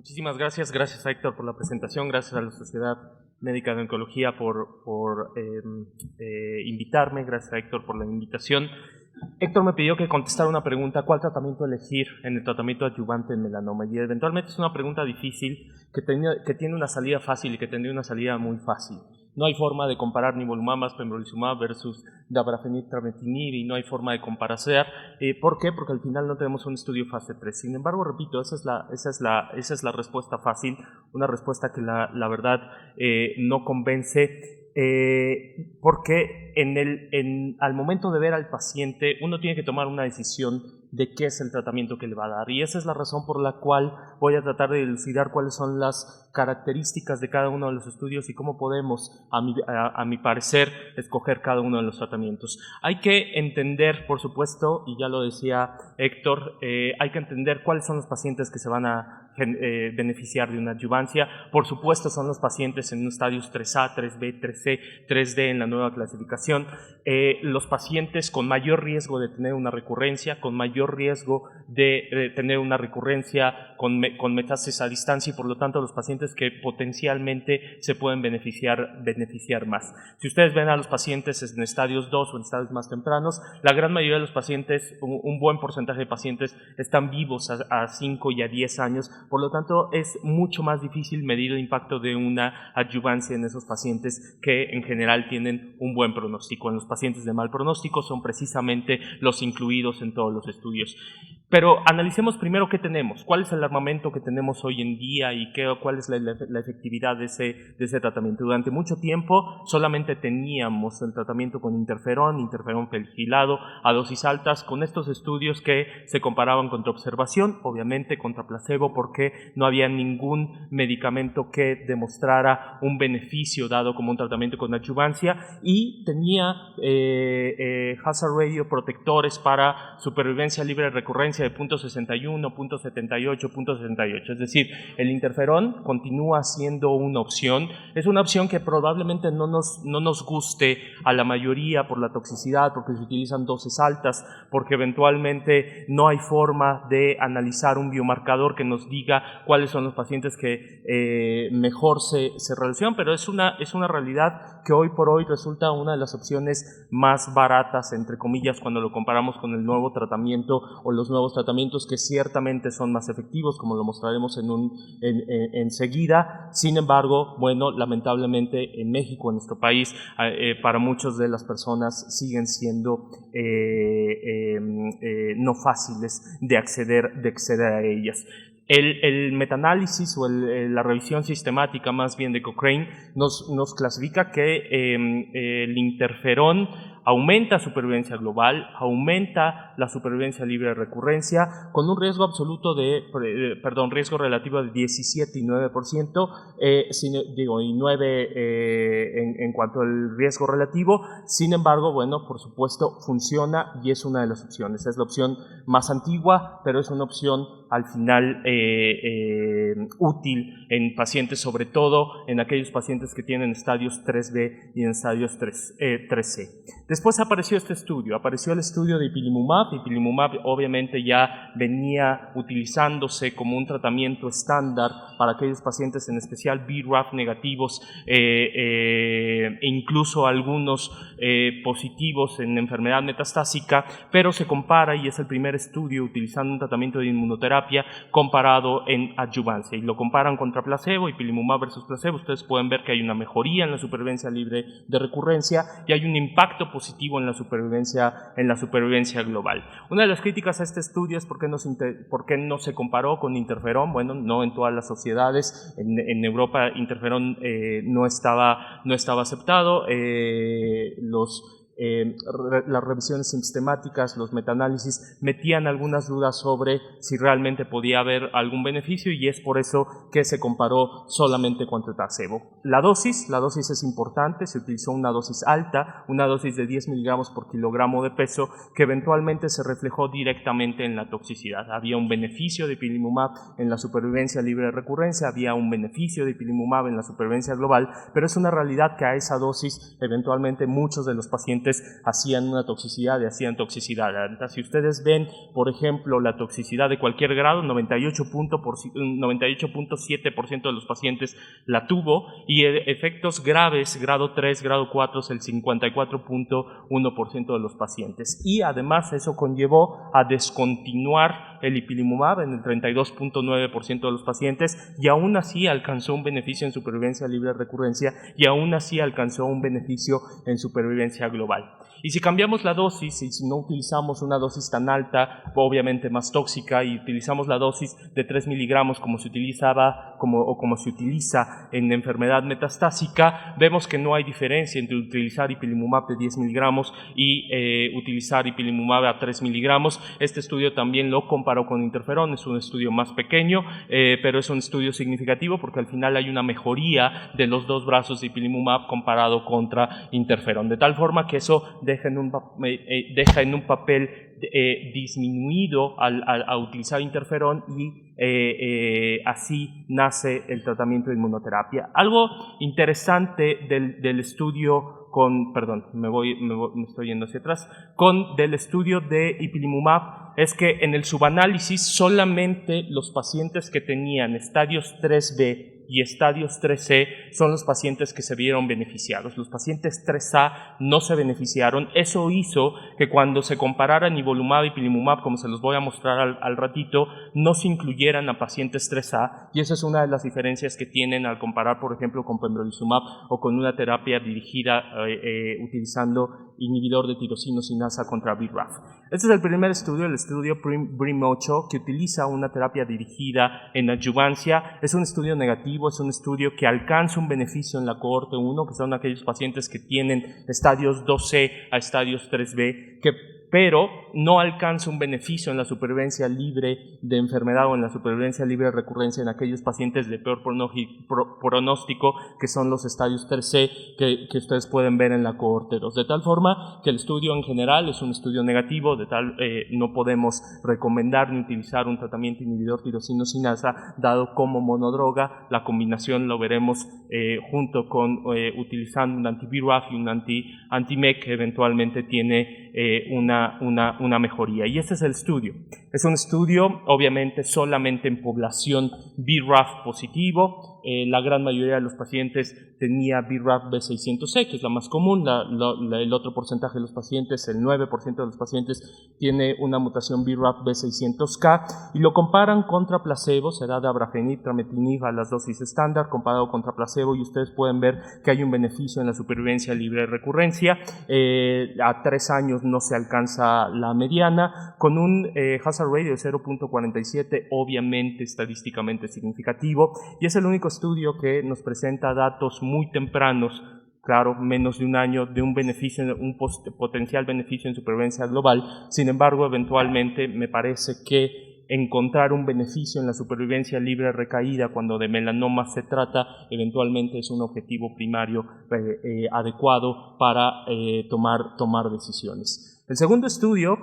Muchísimas gracias. Gracias a Héctor por la presentación. Gracias a la Sociedad Médica de Oncología por invitarme. Gracias a Héctor por la invitación. Héctor me pidió que contestara una pregunta: ¿cuál tratamiento elegir en el tratamiento adyuvante en melanoma? Y eventualmente es una pregunta difícil que tiene una salida fácil y que tendría una salida muy fácil. No hay forma de comparar nivolumab más pembrolizumab versus dabrafenib trametinib, y no hay forma de comparar. ¿Por qué? Porque al final no tenemos un estudio fase 3. Sin embargo, repito, esa es la respuesta fácil, una respuesta que la verdad no convence. Porque al momento de ver al paciente uno tiene que tomar una decisión de qué es el tratamiento que le va a dar, y esa es la razón por la cual voy a tratar de elucidar cuáles son las características de cada uno de los estudios y cómo podemos, a mi parecer, escoger cada uno de los tratamientos. Hay que entender, por supuesto, y ya lo decía Héctor, hay que entender cuáles son los pacientes que se van a beneficiar de una adyuvancia. Por supuesto, son los pacientes en estadios 3A, 3B, 3C, 3D en la nueva clasificación, los pacientes con mayor riesgo de tener una recurrencia, con mayor riesgo de tener una recurrencia con metástasis a distancia, y por lo tanto los pacientes que potencialmente se pueden beneficiar más. Si ustedes ven a los pacientes en estadios 2 o en estadios más tempranos, la gran mayoría de los pacientes, un buen porcentaje de pacientes, están vivos a 5 y a 10 años, por lo tanto es mucho más difícil medir el impacto de una adyuvancia en esos pacientes que en general tienen un buen pronóstico. En los pacientes de mal pronóstico son precisamente los incluidos en todos los estudios. Pero analicemos primero qué tenemos, cuál es el armamento que tenemos hoy en día y cuál es la efectividad de ese tratamiento. Durante mucho tiempo solamente teníamos el tratamiento con interferón fluorilado a dosis altas, con estos estudios que se comparaban contra observación, obviamente contra placebo, porque no había ningún medicamento que demostrara un beneficio dado como un tratamiento con adyuvancia, y tenía hazard ratio protectores para supervivencia libre de recurrencia de 0.61, 0.78, 0.68. Es decir, el interferón continúa siendo una opción. Es una opción que probablemente no nos guste a la mayoría por la toxicidad, porque se utilizan dosis altas, porque eventualmente no hay forma de analizar un biomarcador que nos diga cuáles son los pacientes que mejor se relacionan, pero es una realidad que hoy por hoy resulta una de las opciones más baratas, entre comillas, cuando lo comparamos con el nuevo tratamiento o los nuevos tratamientos que ciertamente son más efectivos, como lo mostraremos enseguida. Sin embargo, bueno, lamentablemente en México, en nuestro país, para muchas de las personas siguen siendo no fáciles de acceder a ellas. El metaanálisis o la revisión sistemática más bien de Cochrane nos clasifica que el interferón aumenta supervivencia global, aumenta la supervivencia libre de recurrencia, con un riesgo absoluto riesgo relativo de 17 y 9%, y 9 en cuanto al riesgo relativo. Sin embargo, bueno, por supuesto, funciona y es una de las opciones. Es la opción más antigua, pero es una opción al final útil en pacientes, sobre todo en aquellos pacientes que tienen estadios 3B y en estadios 3C. Después apareció el estudio de ipilimumab. Ipilimumab obviamente ya venía utilizándose como un tratamiento estándar para aquellos pacientes, en especial BRAF negativos, e incluso algunos positivos en enfermedad metastásica, pero se compara, y es el primer estudio utilizando un tratamiento de inmunoterapia comparado en adyuvancia, y lo comparan contra placebo, ipilimumab versus placebo. Ustedes pueden ver que hay una mejoría en la supervivencia libre de recurrencia y hay un impacto positivo en la supervivencia global. Una de las críticas a este estudio es por qué no se comparó con interferón. Bueno, no en todas las sociedades. En Europa interferón no estaba aceptado. Las revisiones sistemáticas, los metaanálisis metían algunas dudas sobre si realmente podía haber algún beneficio, y es por eso que se comparó solamente contra placebo. La dosis es importante. Se utilizó una dosis alta, una dosis de 10 miligramos por kilogramo de peso, que eventualmente se reflejó directamente en la toxicidad. Había un beneficio de ipilimumab en la supervivencia libre de recurrencia, había un beneficio de ipilimumab en la supervivencia global, pero es una realidad que a esa dosis eventualmente muchos de los pacientes pacientes hacían una toxicidad y hacían toxicidad alta. Si ustedes ven, por ejemplo, la toxicidad de cualquier grado, 98.7% de los pacientes la tuvo, y efectos graves, grado 3, grado 4, es el 54.1% de los pacientes. Y además eso conllevó a descontinuar el ipilimumab en el 32.9% de los pacientes, y aún así alcanzó un beneficio en supervivencia libre de recurrencia, y aún así alcanzó un beneficio en supervivencia global. Y si cambiamos la dosis, y si no utilizamos una dosis tan alta, obviamente más tóxica, y utilizamos la dosis de 3 miligramos como se utilizaba como se utiliza en enfermedad metastásica, vemos que no hay diferencia entre utilizar ipilimumab de 10 miligramos y utilizar ipilimumab a 3 miligramos. Este estudio también lo comparó con interferón, es un estudio más pequeño, pero es un estudio significativo porque al final hay una mejoría de los dos brazos de ipilimumab comparado contra interferón, de tal forma que eso deja en un papel disminuido a utilizar interferón, y así nace el tratamiento de inmunoterapia. Algo interesante del estudio me estoy yendo hacia atrás, del estudio de ipilimumab es que en el subanálisis solamente los pacientes que tenían estadios 3B y estadios 3C son los pacientes que se vieron beneficiados. Los pacientes 3A no se beneficiaron. Eso hizo que cuando se comparara nivolumab y ipilimumab, como se los voy a mostrar al ratito, no se incluyeran a pacientes 3A, y esa es una de las diferencias que tienen al comparar, por ejemplo, con pembrolizumab o con una terapia dirigida utilizando inhibidor de tirosinosinasa contra BRAF. Este es el primer estudio, el estudio BRIM-8, que utiliza una terapia dirigida en adjuvancia. Es un estudio negativo, es un estudio que alcanza un beneficio en la cohorte 1, que son aquellos pacientes que tienen estadios 2C a estadios 3B, pero no alcanza un beneficio en la supervivencia libre de enfermedad o en la supervivencia libre de recurrencia en aquellos pacientes de peor pronóstico, que son los estadios 3C, que ustedes pueden ver en la cohorte 2. De tal forma que el estudio en general es un estudio negativo, no podemos recomendar ni utilizar un tratamiento inhibidor tirosinosinasa dado como monodroga. La combinación lo veremos junto con utilizando un anti-BRAF y un anti-MEK, que eventualmente tiene una mejoría. Y este es el estudio. Es un estudio obviamente solamente en población BRAF positivo. La gran mayoría de los pacientes tenía BRAF V600C, que es la más común. El otro porcentaje de los pacientes, el 9% de los pacientes, tiene una mutación BRAF V600K, y lo comparan contra placebo. Se da dabrafenib, trametinib a las dosis estándar comparado contra placebo, y ustedes pueden ver que hay un beneficio en la supervivencia libre de recurrencia. A 3 años no se alcanza la mediana, con un hazard ratio de 0.47, obviamente estadísticamente significativo, y es el único estudio que nos presenta datos muy tempranos, claro, menos de un año, de un beneficio, un potencial beneficio en supervivencia global. Sin embargo, eventualmente me parece que encontrar un beneficio en la supervivencia libre de recaída cuando de melanoma se trata, eventualmente es un objetivo primario adecuado para tomar decisiones. El segundo estudio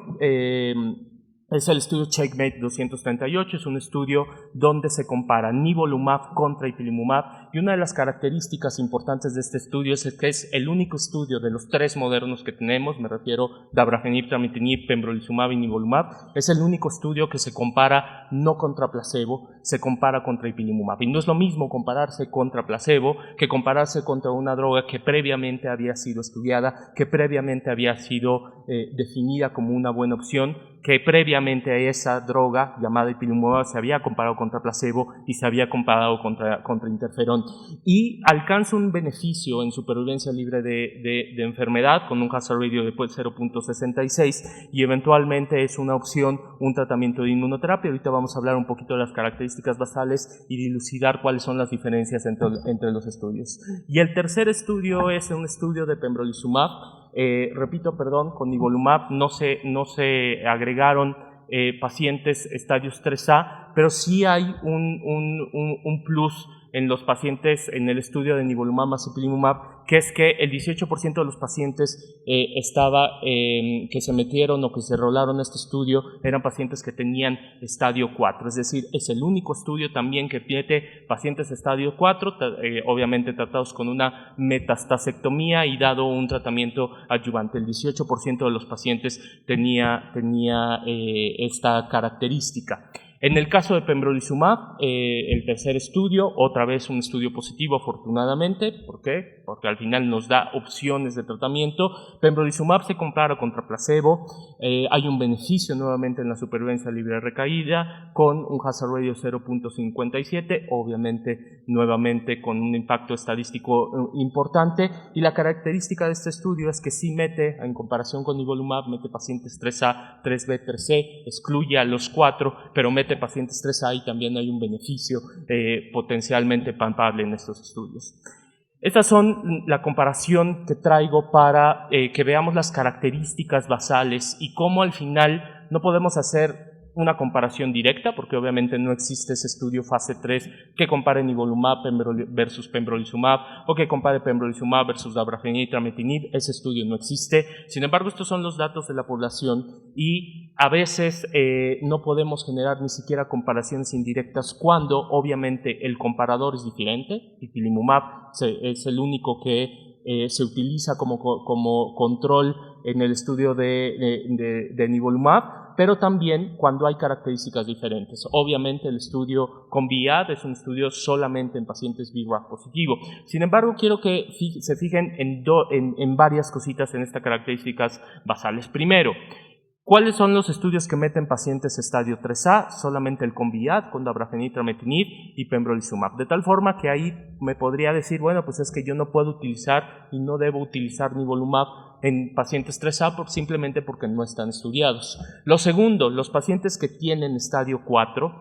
es el estudio CheckMate 238, es un estudio donde se compara nivolumab contra ipilimumab, y una de las características importantes de este estudio es que es el único estudio de los 3 modernos que tenemos, me refiero dabrafenib, trametinib, pembrolizumab y nivolumab, es el único estudio que se compara no contra placebo, se compara contra ipilimumab. Y no es lo mismo compararse contra placebo que compararse contra una droga que previamente había sido estudiada, que previamente había sido definida como una buena opción, que previamente a esa droga llamada ipilimumab se había comparado contra placebo y se había comparado contra interferón, y alcanza un beneficio en supervivencia libre de enfermedad con un hazard ratio de 0.66, y eventualmente es una opción, un tratamiento de inmunoterapia. Ahorita vamos a hablar un poquito de las características basales y dilucidar cuáles son las diferencias entre los estudios. Y el tercer estudio es un estudio de pembrolizumab. Con nivolumab no se agregaron pacientes estadios 3A, pero sí hay un plus en los pacientes en el estudio de nivolumab más ipilimumab, que es que el 18% de los pacientes que se metieron o que se rolaron a este estudio eran pacientes que tenían estadio 4, es decir, es el único estudio también que mete pacientes estadio 4, obviamente tratados con una metastasectomía y dado un tratamiento adyuvante. El 18% de los pacientes tenía esta característica. En el caso de pembrolizumab, el tercer estudio, otra vez un estudio positivo afortunadamente. ¿Por qué? Porque al final nos da opciones de tratamiento. Pembrolizumab se compara contra placebo, hay un beneficio nuevamente en la supervivencia libre de recaída con un hazard ratio 0.57, obviamente nuevamente con un impacto estadístico importante, y la característica de este estudio es que sí mete, en comparación con nivolumab, mete pacientes 3A, 3B, 3C, excluye a los 4, pero mete pacientes 3A y también hay un beneficio potencialmente palpable en estos estudios. Estas son la comparación que traigo para que veamos las características basales y cómo al final no podemos hacer una comparación directa, porque obviamente no existe ese estudio fase 3 que compare nivolumab versus pembrolizumab o que compare pembrolizumab versus dabrafenib y trametinib. Ese estudio no existe. Sin embargo, estos son los datos de la población y a veces no podemos generar ni siquiera comparaciones indirectas cuando obviamente el comparador es diferente. Ipilimumab es el único que se utiliza como control en el estudio de nivolumab, pero también cuando hay características diferentes. Obviamente el estudio con VIAD es un estudio solamente en pacientes BRAF positivo. Sin embargo, quiero que se fijen en varias cositas en estas características basales. Primero, ¿cuáles son los estudios que meten pacientes estadio 3A? Solamente el CONVIAD, con dabrafenib, trametinib y pembrolizumab. De tal forma que ahí me podría decir, bueno, pues es que yo no puedo utilizar y no debo utilizar nivolumab en pacientes 3A simplemente porque no están estudiados. Lo segundo, los pacientes que tienen estadio 4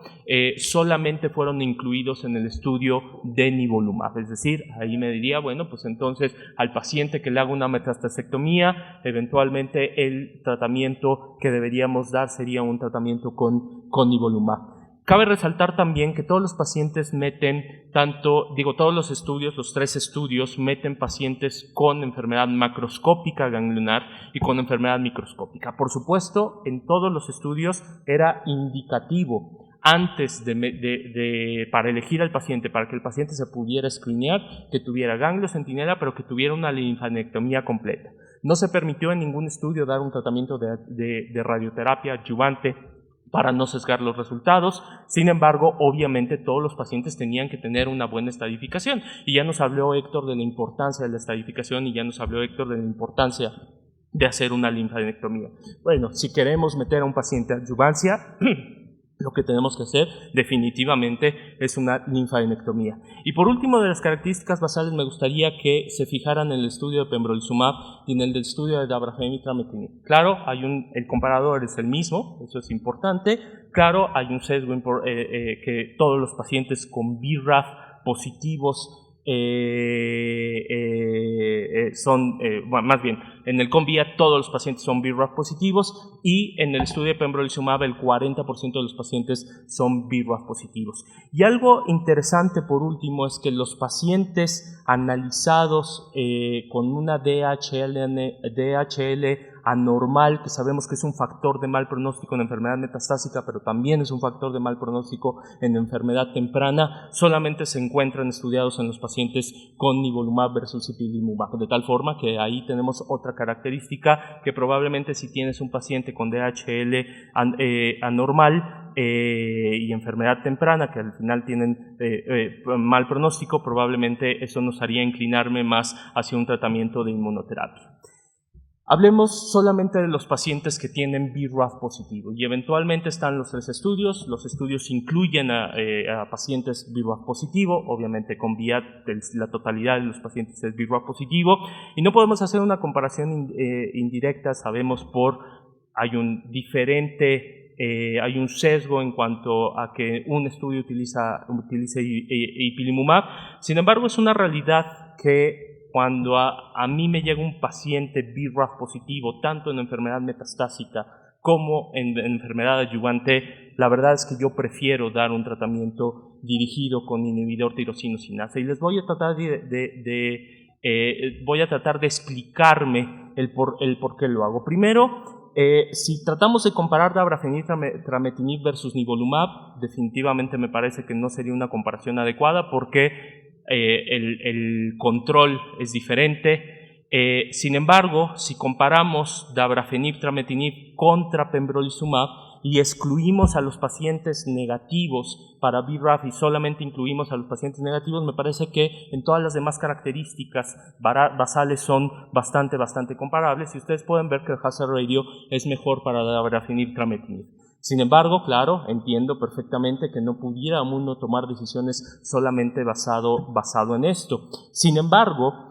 solamente fueron incluidos en el estudio de nivolumab. Es decir, ahí me diría, bueno, pues entonces al paciente que le haga una metastasectomía, eventualmente el tratamiento que deberíamos dar sería un tratamiento con nivolumab. Cabe resaltar también que todos los pacientes meten todos los estudios, los 3 estudios, meten pacientes con enfermedad macroscópica ganglionar y con enfermedad microscópica. Por supuesto, en todos los estudios era indicativo antes para elegir al paciente, para que el paciente se pudiera screenear, que tuviera ganglio centinela, pero que tuviera una linfadenectomía completa. No se permitió en ningún estudio dar un tratamiento de radioterapia adyuvante para no sesgar los resultados. Sin embargo, obviamente todos los pacientes tenían que tener una buena estadificación, y ya nos habló Héctor de la importancia de la estadificación y ya nos habló Héctor de la importancia de hacer una linfadenectomía. Bueno, si queremos meter a un paciente a adyuvancia, lo que tenemos que hacer definitivamente es una linfadenectomía. Y por último, de las características basales, me gustaría que se fijaran en el estudio de pembrolizumab y en el del estudio de dabrafenib y trametinib. Claro, el comparador es el mismo, eso es importante. Claro, hay un sesgo que todos los pacientes con BRAF positivos más bien, en el CONVIAD todos los pacientes son BRAF positivos, y en el estudio de pembrolizumab el 40% de los pacientes son BRAF positivos. Y algo interesante por último es que los pacientes analizados con una DHL anormal, que sabemos que es un factor de mal pronóstico en enfermedad metastásica, pero también es un factor de mal pronóstico en enfermedad temprana, solamente se encuentran estudiados en los pacientes con nivolumab versus ipilimumab, de tal forma que ahí tenemos otra característica, que probablemente si tienes un paciente con DHL anormal y enfermedad temprana, que al final tienen mal pronóstico, probablemente eso nos haría inclinarme más hacia un tratamiento de inmunoterapia. Hablemos solamente de los pacientes que tienen BRAF positivo, y eventualmente están los 3 estudios. Los estudios incluyen a pacientes BRAF positivo, obviamente con VIAD la totalidad de los pacientes es BRAF positivo, y no podemos hacer una comparación indirecta, sabemos hay un sesgo en cuanto a que un estudio utilice ipilimumab. Sin embargo, es una realidad que cuando a mí me llega un paciente BRAF positivo, tanto en enfermedad metastásica como en enfermedad adyuvante, la verdad es que yo prefiero dar un tratamiento dirigido con inhibidor tirosinosinasa. Y les voy a tratar voy a tratar de explicarme el por qué lo hago. Primero, si tratamos de comparar dabrafenib trametinib versus nivolumab, definitivamente me parece que no sería una comparación adecuada porque el control es diferente. Sin embargo, si comparamos dabrafenib trametinib contra pembrolizumab y excluimos a los pacientes negativos para BRAF y solamente incluimos a los pacientes negativos, me parece que en todas las demás características basales son bastante comparables, y ustedes pueden ver que el hazard ratio es mejor para dabrafenib trametinib. Sin embargo, claro, entiendo perfectamente que no pudiera uno tomar decisiones solamente basado en esto. Sin embargo,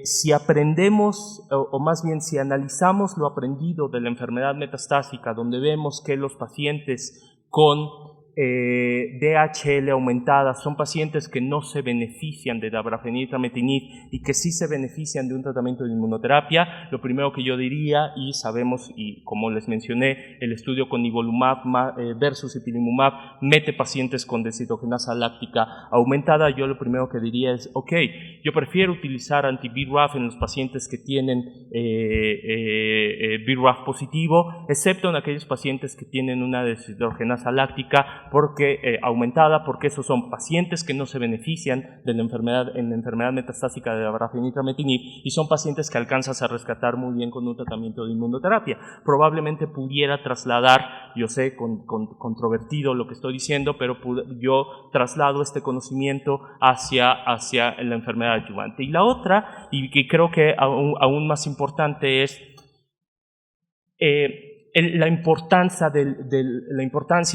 si aprendemos, o más bien si analizamos lo aprendido de la enfermedad metastásica, donde vemos que los pacientes con DHL aumentada son pacientes que no se benefician de dabrafenib trametinib y que sí se benefician de un tratamiento de inmunoterapia, lo primero que yo diría, y sabemos, y como les mencioné, el estudio con nivolumab versus ipilimumab mete pacientes con deshidrogenasa láctica aumentada, yo lo primero que diría es, ok, yo prefiero utilizar anti-BRAF en los pacientes que tienen BRAF positivo, excepto en aquellos pacientes que tienen una deshidrogenasa láctica aumentada, porque esos son pacientes que no se benefician de la enfermedad, en la enfermedad metastásica de dabrafenib trametinib, y son pacientes que alcanzas a rescatar muy bien con un tratamiento de inmunoterapia. Probablemente pudiera trasladar, yo sé, controvertido lo que estoy diciendo, pero yo traslado este conocimiento hacia la enfermedad adyuvante. Y la otra, y que creo que aún más importante, es la importancia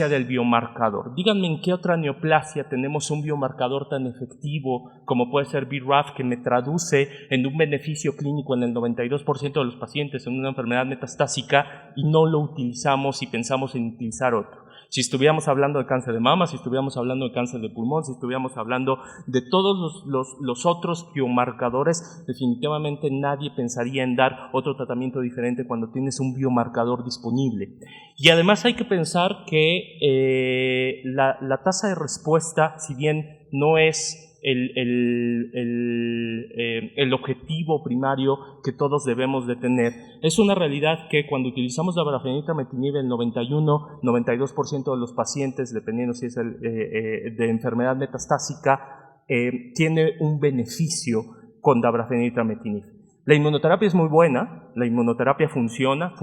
del biomarcador. Díganme en qué otra neoplasia tenemos un biomarcador tan efectivo como puede ser BRAF, que me traduce en un beneficio clínico en el 92% de los pacientes en una enfermedad metastásica, y no lo utilizamos y pensamos en utilizar otro. Si estuviéramos hablando de cáncer de mama, si estuviéramos hablando de cáncer de pulmón, si estuviéramos hablando de todos los otros biomarcadores, definitivamente nadie pensaría en dar otro tratamiento diferente cuando tienes un biomarcador disponible. Y además hay que pensar que la tasa de respuesta, si bien no es el objetivo primario que todos debemos de tener, es una realidad que cuando utilizamos dabrafenib trametinib, el 91-92% de los pacientes, dependiendo si es de enfermedad metastásica, tiene un beneficio con dabrafenib trametinib. La inmunoterapia es muy buena, la inmunoterapia funciona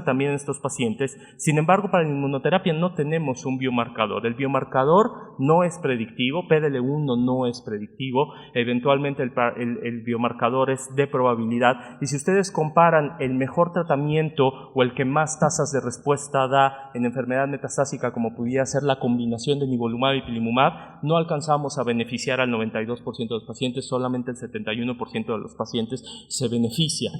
también en estos pacientes. Sin embargo, para la inmunoterapia no tenemos un biomarcador. El biomarcador no es predictivo, PDL1 no es predictivo, eventualmente el biomarcador es de probabilidad. Y si ustedes comparan el mejor tratamiento o el que más tasas de respuesta da en enfermedad metastásica, como pudiera ser la combinación de nivolumab y ipilimumab, no alcanzamos a beneficiar al 92% de los pacientes, solamente el 71% de los pacientes se beneficia.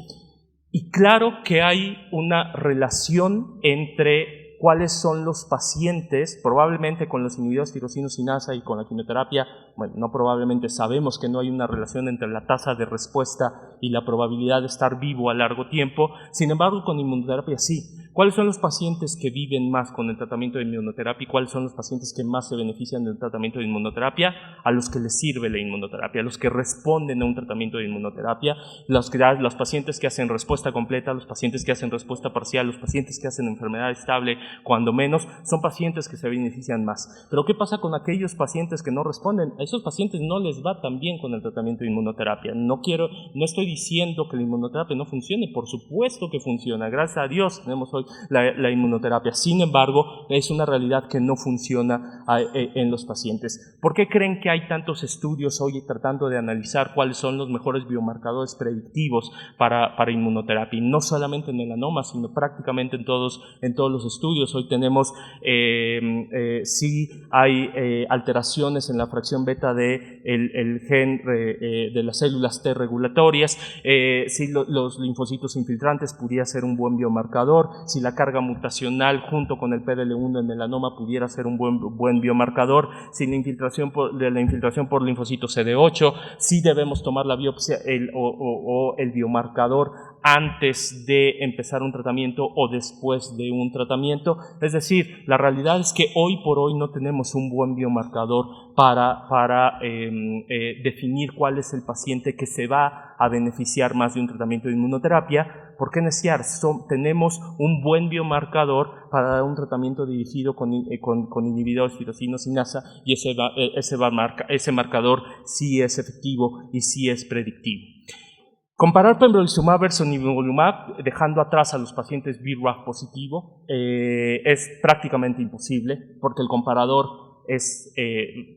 Y claro que hay una relación entre cuáles son los pacientes, probablemente con los inhibidores tirosinosinasa y con la quimioterapia, bueno, no probablemente, sabemos que no hay una relación entre la tasa de respuesta y la probabilidad de estar vivo a largo tiempo. Sin embargo, con inmunoterapia sí. ¿Cuáles son los pacientes que viven más con el tratamiento de inmunoterapia y cuáles son los pacientes que más se benefician del tratamiento de inmunoterapia? A los que les sirve la inmunoterapia, a los que responden a un tratamiento de inmunoterapia, los pacientes que hacen respuesta completa, los pacientes que hacen respuesta parcial, los pacientes que hacen enfermedad estable, cuando menos, son pacientes que se benefician más. Pero ¿qué pasa con aquellos pacientes que no responden? A esos pacientes no les va tan bien con el tratamiento de inmunoterapia. No estoy diciendo que la inmunoterapia no funcione, por supuesto que funciona, gracias a Dios tenemos hoy la inmunoterapia. Sin embargo, es una realidad que no funciona en los pacientes. ¿Por qué creen que hay tantos estudios hoy tratando de analizar cuáles son los mejores biomarcadores predictivos para inmunoterapia? Y no solamente en melanoma, sino prácticamente en todos los estudios. Hoy tenemos, sí hay alteraciones en la fracción beta el gen de las células T regulatorias, si los linfocitos infiltrantes pudiera ser un buen biomarcador, si la carga mutacional junto con el PDL1 en melanoma pudiera ser un buen biomarcador, si la infiltración por linfocitos CD8, si debemos tomar la biopsia o el biomarcador antes de empezar un tratamiento o después de un tratamiento. Es decir, la realidad es que hoy por hoy no tenemos un buen biomarcador para definir cuál es el paciente que se va a beneficiar más de un tratamiento de inmunoterapia. ¿Por qué neciar? Tenemos un buen biomarcador para dar un tratamiento dirigido con inhibidores tirosina-sinasa y ese marcador sí es efectivo y sí es predictivo. Comparar pembrolizumab versus nivolumab, dejando atrás a los pacientes BRAF positivo, es prácticamente imposible, porque el comparador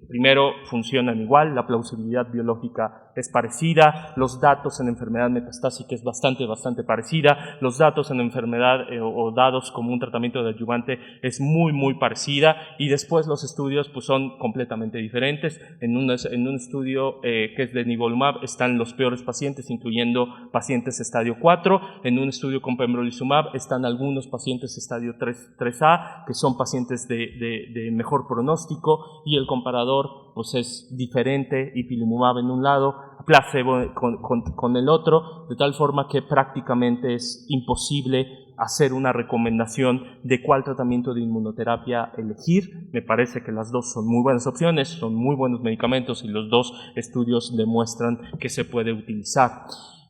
primero funcionan igual, la plausibilidad biológica es parecida, los datos en enfermedad metastásica es bastante parecida, los datos en enfermedad o dados como un tratamiento de adyuvante es muy parecida, y después los estudios pues son completamente diferentes. En un estudio que es de nivolumab están los peores pacientes, incluyendo pacientes estadio 4, en un estudio con pembrolizumab están algunos pacientes estadio 3A, que son pacientes de mejor pronóstico, y el comparador pues es diferente, ipilimumab en un lado, placebo con el otro, de tal forma que prácticamente es imposible hacer una recomendación de cuál tratamiento de inmunoterapia elegir. Me parece que las dos son muy buenas opciones, son muy buenos medicamentos y los dos estudios demuestran que se puede utilizar.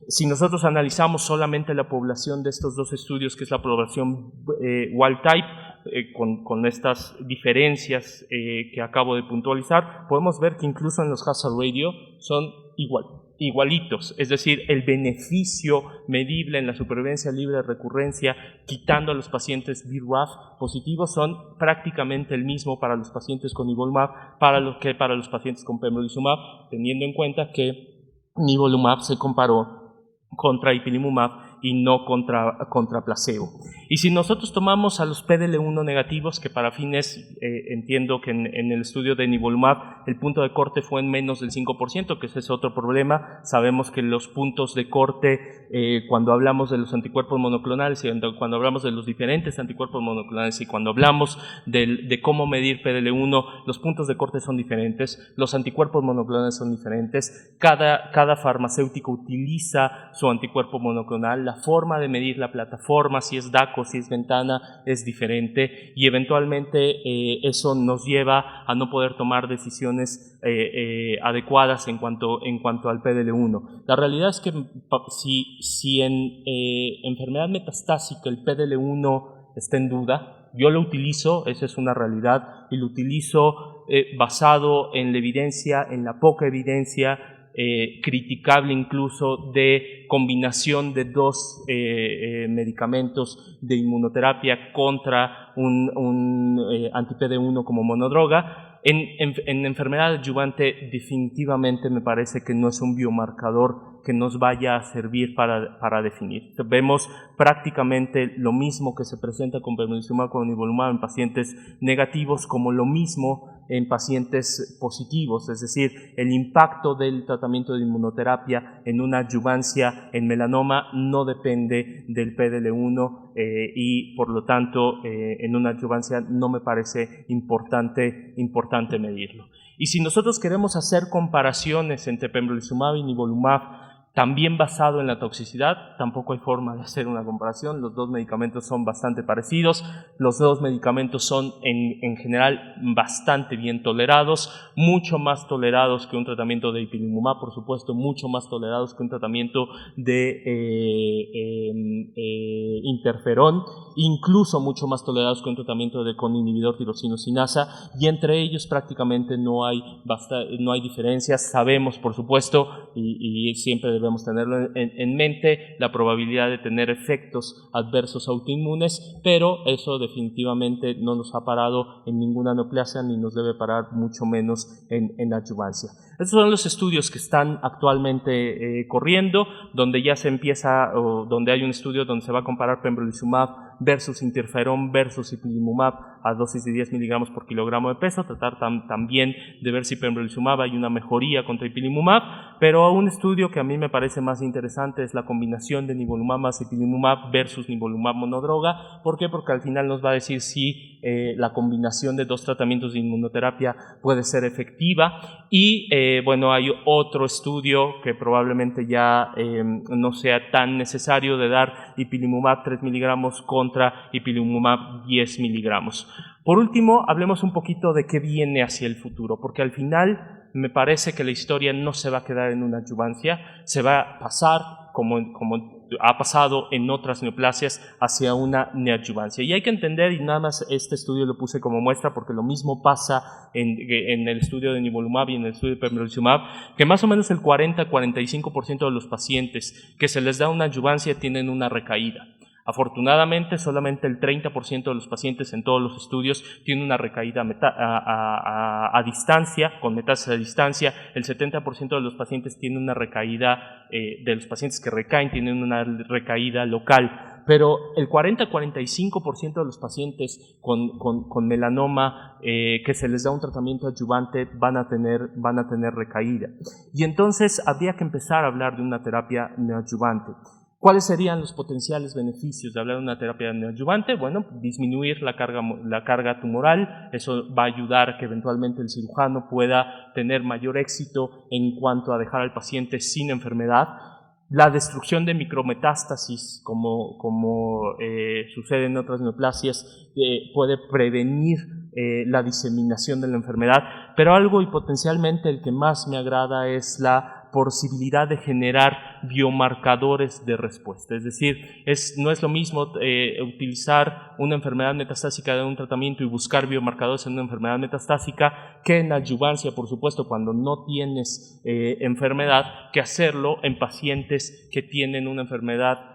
Si nosotros analizamos solamente la población de estos dos estudios, que es la población wild type, con estas diferencias que acabo de puntualizar, podemos ver que incluso en los hazard ratio son igualitos, es decir, el beneficio medible en la supervivencia libre de recurrencia, quitando a los pacientes BRAF positivos, son prácticamente el mismo para los pacientes con nivolumab que para los pacientes con pembrolizumab, teniendo en cuenta que nivolumab se comparó contra ipilimumab y no contra placebo. Y si nosotros tomamos a los PDL1 negativos, que para fines, entiendo que en el estudio de nivolumab el punto de corte fue en menos del 5%, que ese es otro problema. Sabemos que los puntos de corte, cuando hablamos de los anticuerpos monoclonales y cuando hablamos de los diferentes anticuerpos monoclonales y cuando hablamos de cómo medir PDL1, los puntos de corte son diferentes, los anticuerpos monoclonales son diferentes, cada farmacéutico utiliza su anticuerpo monoclonal, la forma de medir la plataforma, si es DACO, si es ventana, es diferente, y eventualmente eso nos lleva a no poder tomar decisiones adecuadas en cuanto al PDL1. La realidad es que si en enfermedad metastásica el PDL1 está en duda, yo lo utilizo, esa es una realidad, y lo utilizo basado en la evidencia, en la poca evidencia criticable incluso de combinación de dos medicamentos de inmunoterapia contra un anti-PD1 como monodroga. En enfermedad adyuvante definitivamente me parece que no es un biomarcador que nos vaya a servir para definir. Vemos prácticamente lo mismo que se presenta con pembrolizumab, con nivolumab en pacientes negativos, como lo mismo en pacientes positivos, es decir, el impacto del tratamiento de inmunoterapia en una adyuvancia en melanoma no depende del PDL1 y por lo tanto en una adyuvancia no me parece importante medirlo. Y si nosotros queremos hacer comparaciones entre pembrolizumab y nivolumab, también basado en la toxicidad, tampoco hay forma de hacer una comparación. Los dos medicamentos son bastante parecidos, los dos medicamentos son en general bastante bien tolerados, mucho más tolerados que un tratamiento de ipilimumab, por supuesto, mucho más tolerados que un tratamiento de interferón, incluso mucho más tolerados que un tratamiento con inhibidor tirosina-sinasa, y entre ellos prácticamente no hay diferencias. Sabemos, por supuesto, y siempre debemos tenerlo en mente, la probabilidad de tener efectos adversos autoinmunes, pero eso definitivamente no nos ha parado en ninguna neoplasia ni nos debe parar mucho menos en adyuvancia. Estos son los estudios que están actualmente corriendo, donde ya se empieza, o donde hay un estudio donde se va a comparar pembrolizumab versus interferón versus ipilimumab a dosis de 10 miligramos por kilogramo de peso, tratar también de ver si pembrolizumab hay una mejoría contra ipilimumab, pero un estudio que a mí me parece más interesante es la combinación de nivolumab más ipilimumab versus nivolumab monodroga. ¿Por qué? Porque al final nos va a decir si la combinación de dos tratamientos de inmunoterapia puede ser efectiva. Y bueno, hay otro estudio que probablemente ya no sea tan necesario, de dar ipilimumab 3 miligramos contra ipilimumab 10 miligramos. Por último, hablemos un poquito de qué viene hacia el futuro, porque al final me parece que la historia no se va a quedar en una adjuvancia, se va a pasar, como ha pasado en otras neoplasias, hacia una neoadjuvancia. Y hay que entender, y nada más este estudio lo puse como muestra porque lo mismo pasa en el estudio de nivolumab y en el estudio de pembrolizumab, que más o menos el 40-45% de los pacientes que se les da una adjuvancia tienen una recaída. Afortunadamente, solamente el 30% de los pacientes en todos los estudios tienen una recaída a distancia, con metástasis a distancia. El 70% de los pacientes tienen una recaída, de los pacientes que recaen tienen una recaída local. Pero el 40-45% de los pacientes con melanoma que se les da un tratamiento adyuvante van a tener recaída. Y entonces habría que empezar a hablar de una terapia neoadyuvante. ¿Cuáles serían los potenciales beneficios de hablar de una terapia neoadyuvante? Bueno, disminuir la carga tumoral, eso va a ayudar a que eventualmente el cirujano pueda tener mayor éxito en cuanto a dejar al paciente sin enfermedad. La destrucción de micrometástasis, como sucede en otras neoplasias, puede prevenir la diseminación de la enfermedad, pero algo y potencialmente el que más me agrada es la posibilidad de generar biomarcadores de respuesta. Es decir, no es lo mismo utilizar una enfermedad metastásica de un tratamiento y buscar biomarcadores en una enfermedad metastásica que en adyuvancia, por supuesto, cuando no tienes enfermedad, que hacerlo en pacientes que tienen una enfermedad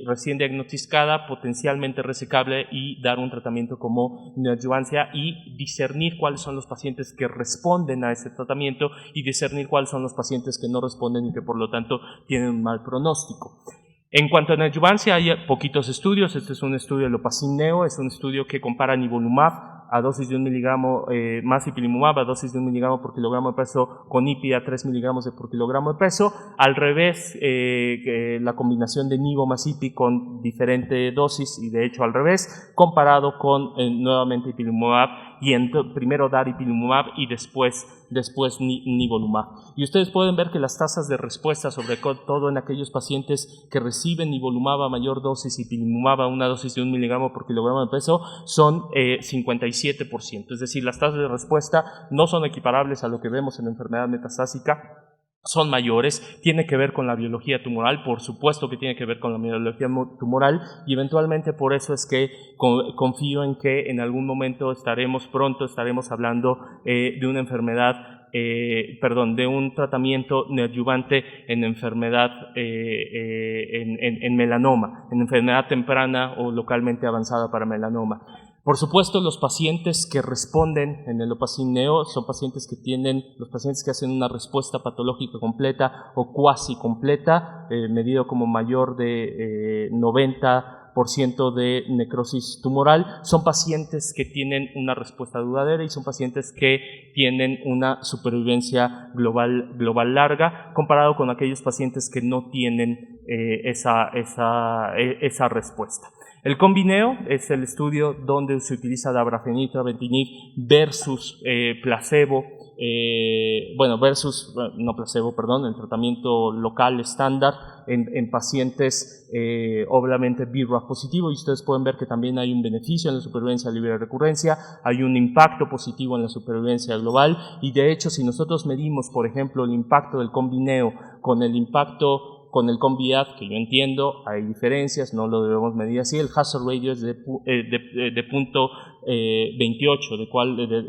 recién diagnosticada, potencialmente resecable, y dar un tratamiento como neoadyuvancia y discernir cuáles son los pacientes que responden a ese tratamiento y discernir cuáles son los pacientes que no responden y que por lo tanto tienen un mal pronóstico. En cuanto a neoadyuvancia, hay poquitos estudios. Este es un estudio de Lopacin-Neo, es un estudio que compara nivolumab a dosis de 1 miligramo más ipilimumab a dosis de 1 miligramo por kilogramo de peso con ipi a 3 miligramos por kilogramo de peso. Al revés, la combinación de nivo más ipi con diferente dosis, y de hecho al revés, comparado con nuevamente ipilimumab, y primero dar ipilimumab y después nivolumab. Y ustedes pueden ver que las tasas de respuesta, sobre todo en aquellos pacientes que reciben nivolumab a mayor dosis y ipilimumab a una dosis de 1 miligramo por kilogramo de peso, son 57%. Es decir, las tasas de respuesta no son equiparables a lo que vemos en la enfermedad metastásica, son mayores. Tiene que ver con la biología tumoral, por supuesto que tiene que ver con la biología tumoral, y eventualmente por eso es que confío en que en algún momento pronto estaremos hablando de una enfermedad, de un tratamiento neoadyuvante en enfermedad, en melanoma, en enfermedad temprana o localmente avanzada para melanoma. Por supuesto, los pacientes que responden en el Lopacin-Neo son pacientes los pacientes que hacen una respuesta patológica completa o cuasi completa, medido como mayor de 90% de necrosis tumoral. Son pacientes que tienen una respuesta duradera y son pacientes que tienen una supervivencia global larga, comparado con aquellos pacientes que no tienen esa respuesta. El COMBI-NEO es el estudio donde se utiliza dabrafenib, aventinib versus placebo, el tratamiento local estándar en pacientes obviamente BRAF positivo, y ustedes pueden ver que también hay un beneficio en la supervivencia libre de recurrencia, hay un impacto positivo en la supervivencia global, y de hecho si nosotros medimos, por ejemplo, el impacto del COMBI-NEO con el COMBI-AD, que yo entiendo, hay diferencias, no lo debemos medir así. El hazard ratio es de punto 28,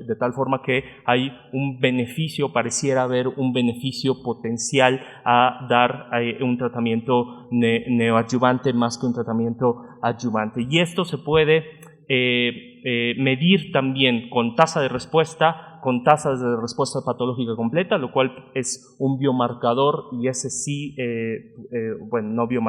de tal forma que hay un beneficio, pareciera haber un beneficio potencial a dar un tratamiento neoadyuvante más que un tratamiento adyuvante. Y esto se puede medir también con tasa de respuesta, con tasas de respuesta patológica completa, lo cual es un biomarcador, y ese sí, un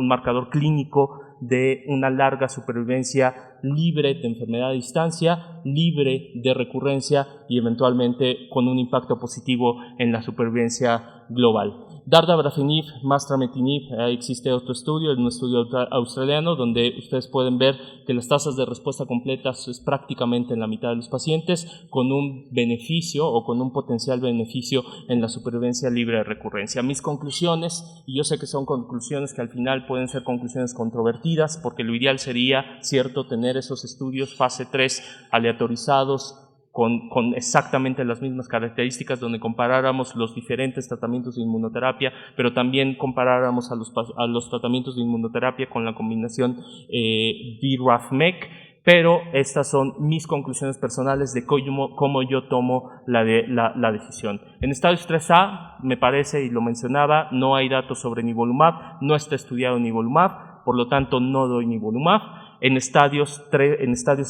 marcador clínico de una larga supervivencia libre de enfermedad a distancia, libre de recurrencia y eventualmente con un impacto positivo en la supervivencia global. Dardabrafenib más trametinib, existe otro estudio, un estudio australiano, donde ustedes pueden ver que las tasas de respuesta completas es prácticamente en la mitad de los pacientes, con un beneficio o con un potencial beneficio en la supervivencia libre de recurrencia. Mis conclusiones, y yo sé que son conclusiones que al final pueden ser conclusiones controvertidas, porque lo ideal sería, cierto, tener esos estudios fase 3 aleatorizados, con exactamente las mismas características, donde comparáramos los diferentes tratamientos de inmunoterapia, pero también comparáramos a los tratamientos de inmunoterapia con la combinación BRAF-MEK, pero estas son mis conclusiones personales de cómo yo tomo la decisión. En estadios 3A, me parece, y lo mencionaba, no hay datos sobre nivolumab, no está estudiado nivolumab, por lo tanto no doy nivolumab. En estadios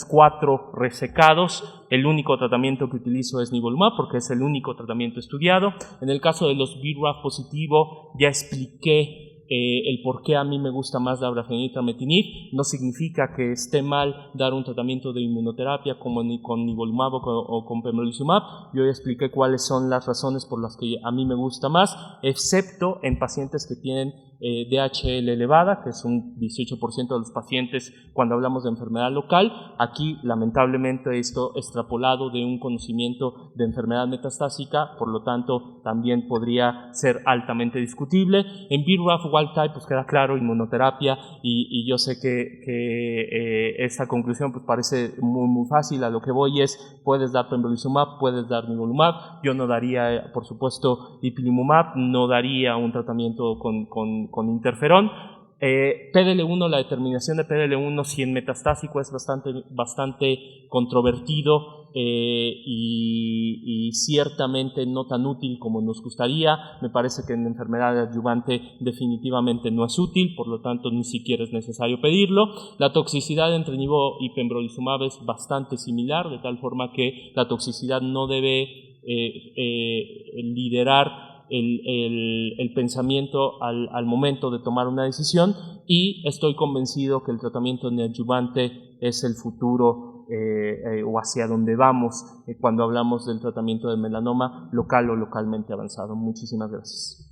4 resecados, el único tratamiento que utilizo es nivolumab porque es el único tratamiento estudiado. En el caso de los BRAF positivo, ya expliqué el por qué a mí me gusta más dabrafenib trametinib. No significa que esté mal dar un tratamiento de inmunoterapia como con nivolumab o con pembrolizumab. Yo ya expliqué cuáles son las razones por las que a mí me gusta más, excepto en pacientes que tienen DHL elevada, que es un 18% de los pacientes cuando hablamos de enfermedad local. Aquí, lamentablemente, esto extrapolado de un conocimiento de enfermedad metastásica, por lo tanto, también podría ser altamente discutible. En BRAF wild type, pues queda claro, inmunoterapia, y yo sé que esta conclusión pues parece muy fácil. A lo que voy es, puedes dar pembrolizumab, puedes dar nivolumab. Yo no daría, por supuesto, ipilimumab, no daría un tratamiento con interferón. PDL1, la determinación de PDL1 si en metastásico es bastante controvertido y ciertamente no tan útil como nos gustaría. Me parece que en enfermedad adyuvante definitivamente no es útil, por lo tanto ni siquiera es necesario pedirlo. La toxicidad entre nivo y pembrolizumab es bastante similar, de tal forma que la toxicidad no debe liderar el pensamiento al momento de tomar una decisión, y estoy convencido que el tratamiento neoadyuvante es el futuro o hacia donde vamos cuando hablamos del tratamiento de melanoma local o localmente avanzado. Muchísimas gracias.